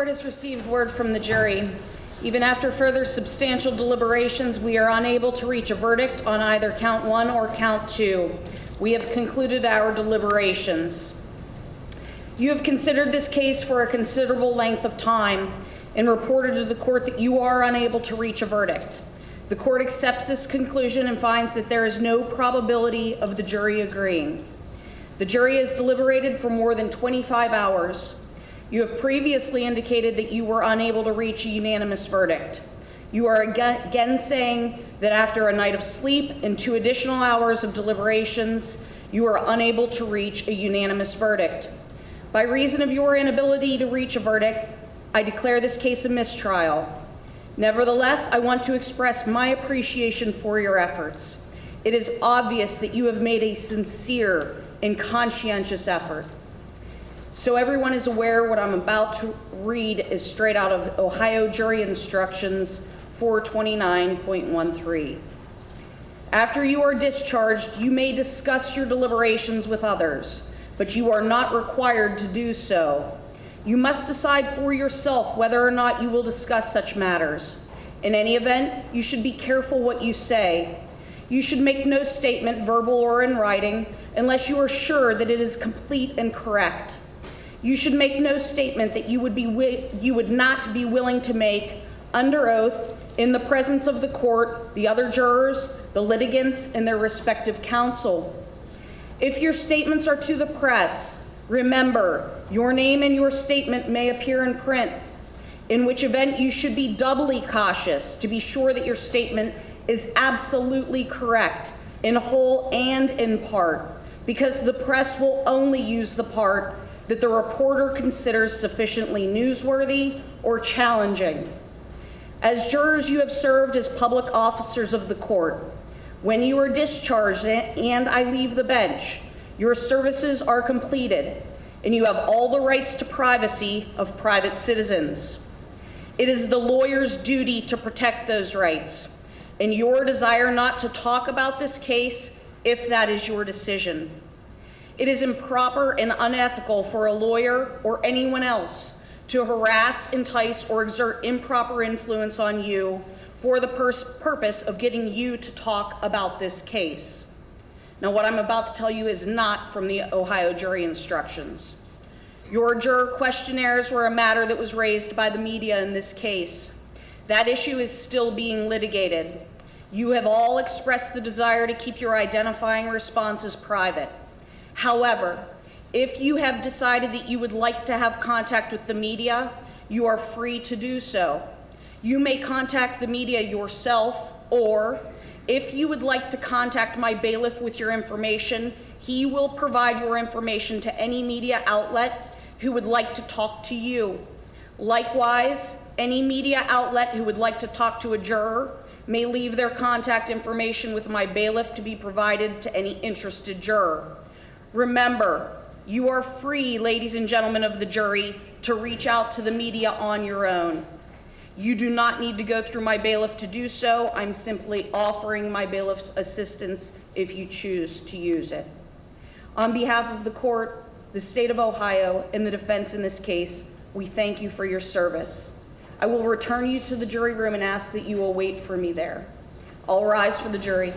court has received word from the jury. Even after further substantial deliberations, we are unable to reach a verdict on either count 1 or count 2. We have concluded our deliberations. You have considered this case for a considerable length of time and reported to the court that you are unable to reach a verdict. The court accepts this conclusion and finds that there is no probability of the jury agreeing. The jury has deliberated for more than 25 hours. You have previously indicated that you were unable to reach a unanimous verdict. You are again saying that after a night of sleep and 2 additional hours of deliberations, you are unable to reach a unanimous verdict. By reason of your inability to reach a verdict, I declare this case a mistrial. Nevertheless, I want to express my appreciation for your efforts. It is obvious that you have made a sincere and conscientious effort. So everyone is aware, what I'm about to read is straight out of Ohio Jury Instructions 429.13. After you are discharged, you may discuss your deliberations with others, but you are not required to do so. You must decide for yourself whether or not you will discuss such matters. In any event, you should be careful what you say. You should make no statement, verbal or in writing, unless you are sure that it is complete and correct. You should make no statement that you would not be willing to make under oath in the presence of the court, the other jurors, the litigants, and their respective counsel. If your statements are to the press, remember, your name and your statement may appear in print, in which event you should be doubly cautious to be sure that your statement is absolutely correct in whole and in part, because the press will only use the part that the reporter considers sufficiently newsworthy or challenging. As jurors, you have served as public officers of the court. When you are discharged and I leave the bench, your services are completed, and you have all the rights to privacy of private citizens. It is the lawyer's duty to protect those rights, and your desire not to talk about this case if that is your decision. It is improper and unethical for a lawyer or anyone else to harass, entice, or exert improper influence on you for the purpose of getting you to talk about this case. Now, what I'm about to tell you is not from the Ohio Jury Instructions. Your juror questionnaires were a matter that was raised by the media in this case. That issue is still being litigated. You have all expressed the desire to keep your identifying responses private. However, if you have decided that you would like to have contact with the media, you are free to do so. You may contact the media yourself, or if you would like to contact my bailiff with your information, he will provide your information to any media outlet who would like to talk to you. Likewise, any media outlet who would like to talk to a juror may leave their contact information with my bailiff to be provided to any interested juror. Remember, you are free, ladies and gentlemen of the jury, to reach out to the media on your own. You do not need to go through my bailiff to do so. I'm simply offering my bailiff's assistance if you choose to use it. On behalf of the court, the state of Ohio, and the defense in this case, we thank you for your service. I will return you to the jury room and ask that you will wait for me there. All rise for the jury.